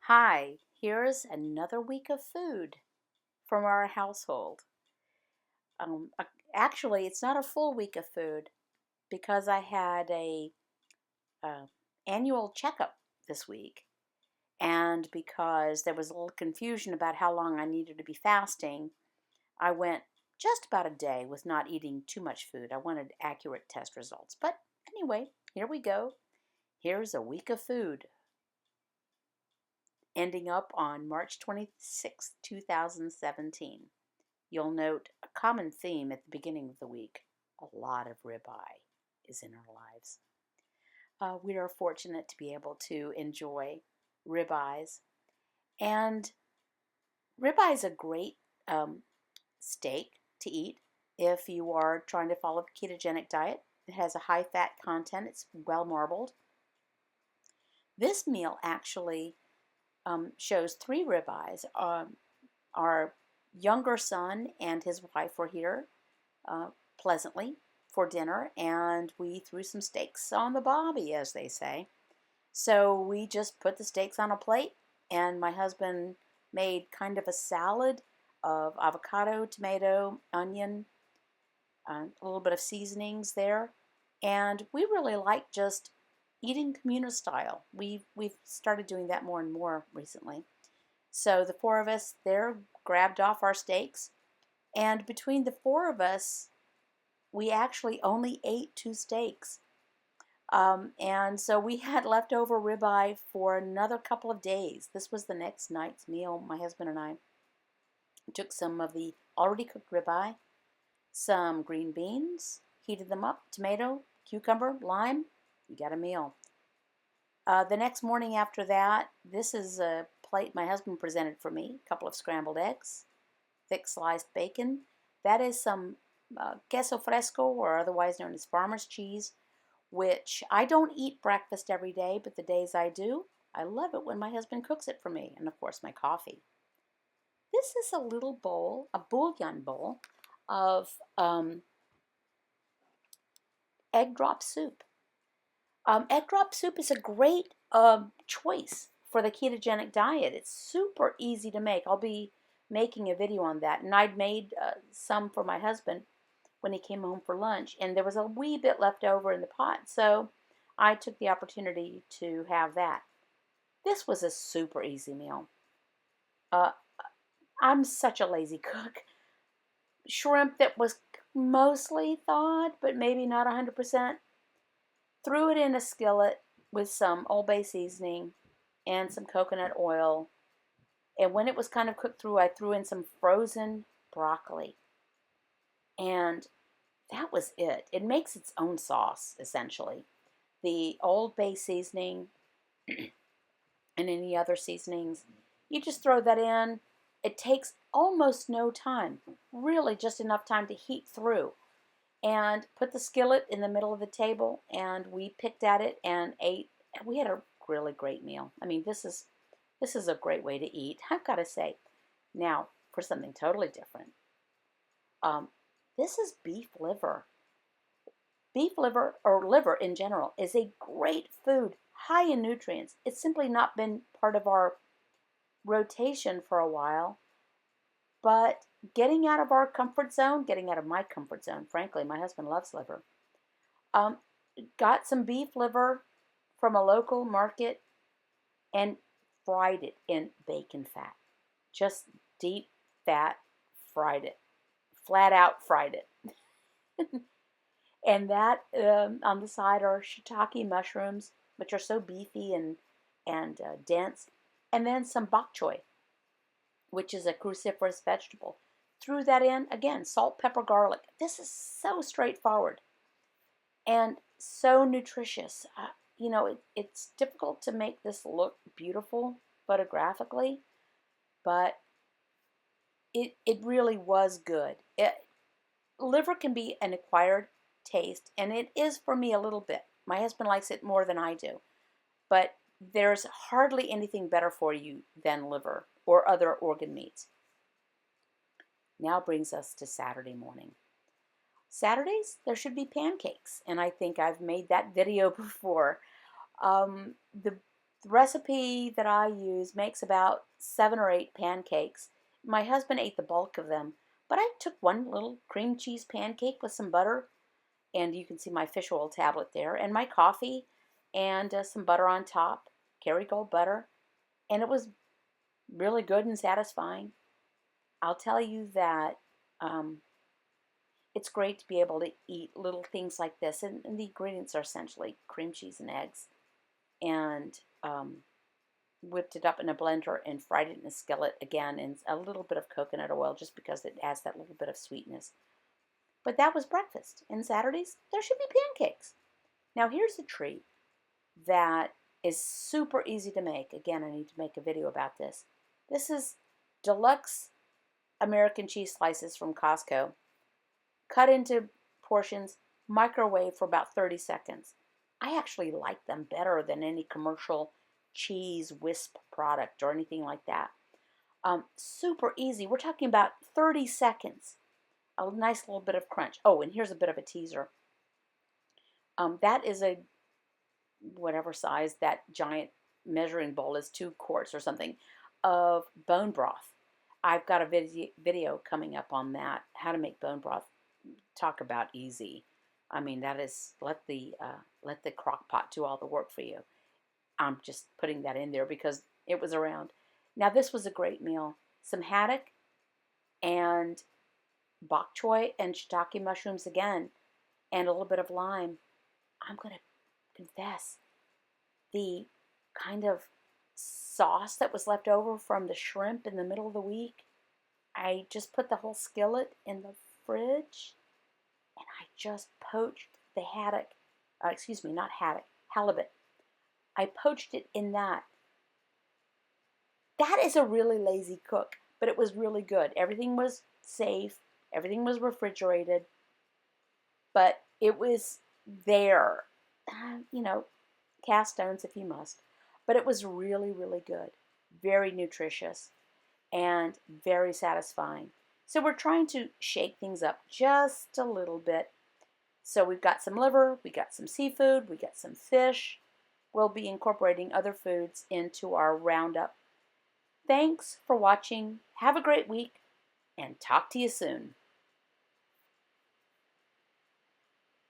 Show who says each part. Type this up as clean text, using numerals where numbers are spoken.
Speaker 1: Hi, here's another week of food from our household. Um, uh, Actually, it's not a full week of food because I had a uh, annual checkup this week, and because there was a little confusion about how long I needed to be fasting, I went just about a day with not eating too much food. I wanted accurate test results, but anyway, here we go. Here's a week of food, ending up on March 26, 2017. You'll note a common theme at the beginning of the week. A lot of ribeye is in our lives. We are fortunate to be able to enjoy ribeyes. And ribeye is a great steak to eat if you are trying to follow the ketogenic diet. It has a high fat content, it's well marbled. This meal actually shows three ribeyes. Our younger son and his wife were here pleasantly for dinner, and we threw some steaks on the bobby, as they say. So we just put the steaks on a plate, and my husband made kind of a salad of avocado, tomato, onion, a little bit of seasonings there. And we really like just eating communal style. We've started doing that more and more recently. So the four of us there grabbed off our steaks, and between the four of us, we actually only ate two steaks. And so we had leftover ribeye for another couple of days. This was the next night's meal. My husband and I took some of the already cooked ribeye, some green beans, heated them up, tomato, cucumber, lime. You got a meal. The next morning after that, this is a plate my husband presented for me. A couple of scrambled eggs, thick sliced bacon. That is some queso fresco, or otherwise known as farmer's cheese, which I don't eat breakfast every day, but the days I do, I love it when my husband cooks it for me, and of course my coffee. This is a little bowl, a bouillon bowl, of egg drop soup. Egg drop soup is a great choice for the ketogenic diet. It's super easy to make. I'll be making a video on that, and I'd made some for my husband when he came home for lunch, and there was a wee bit left over in the pot, so I took the opportunity to have that. This was a super easy meal. Uh, I'm such a lazy cook. Shrimp that was mostly thawed, but maybe not 100%. Threw it in a skillet with some Old Bay seasoning and some coconut oil. And when it was kind of cooked through, I threw in some frozen broccoli. And that was it. It makes its own sauce, essentially. The Old Bay seasoning and any other seasonings, you just throw that in. It takes almost no time, really just enough time to heat through. And put the skillet in the middle of the table, and we picked at it and ate. We had a really great meal. I mean, this is a great way to eat, I've got to say. Now, for something totally different, this is beef liver. Beef liver, or liver in general, is a great food, high in nutrients. It's simply not been part of our rotation for a while, but getting out of our comfort zone, getting out of my comfort zone, frankly, my husband loves liver. Um, got some beef liver from a local market and fried it in bacon fat. Just deep fat fried it. Flat out fried it. And that on the side are shiitake mushrooms, which are so beefy and dense. And then some bok choy, which is a cruciferous vegetable. Threw that in, again, salt, pepper, garlic. This is so straightforward and so nutritious. It's difficult to make this look beautiful photographically, but it really was good. Liver can be an acquired taste, and it is for me a little bit. My husband likes it more than I do, but there's hardly anything better for you than liver or other organ meats. Now brings us to Saturday morning. Saturdays, there should be pancakes, and I think I've made that video before. The The recipe that I use makes about 7 or 8 pancakes. My husband ate the bulk of them, but I took one little cream cheese pancake with some butter, and you can see my fish oil tablet there, and my coffee, and some butter on top, Kerrygold butter, and it was really good and satisfying. I'll tell you that um, it's great to be able to eat little things like this, and the ingredients are essentially cream cheese and eggs, and whipped it up in a blender and fried it in a skillet again, and a little bit of coconut oil just because it adds that little bit of sweetness. But that was breakfast. And Saturdays, there should be pancakes. Now, here's a treat that is super easy to make. Again, I need to make a video about this. This is deluxe American cheese slices from Costco, cut into portions, microwave for about 30 seconds. I actually like them better than any commercial cheese wisp product or anything like that. Super easy. We're talking about 30 seconds. A nice little bit of crunch. Oh, and here's a bit of a teaser. That is a whatever size that giant measuring bowl is, 2 quarts or something of bone broth. I've got a video coming up on that, how to make bone broth. Talk about easy. I mean, that is, let the crock pot do all the work for you. I'm just putting that in there because it was around. Now, this was a great meal. Some haddock and bok choy and shiitake mushrooms again, and a little bit of lime. I'm going to confess, the kind of sauce that was left over from the shrimp in the middle of the week, I just put the whole skillet in the fridge, and I just poached the haddock, not haddock, halibut. I poached it in that. That is a really lazy cook, but it was really good. Everything was safe. Everything was refrigerated, but it was there. Cast stones if you must. But it was really, really good. Very nutritious and very satisfying. So we're trying to shake things up just a little bit. So we've got some liver, we got some seafood, we got some fish. We'll be incorporating other foods into our roundup. Thanks for watching. Have a great week, and talk to you soon.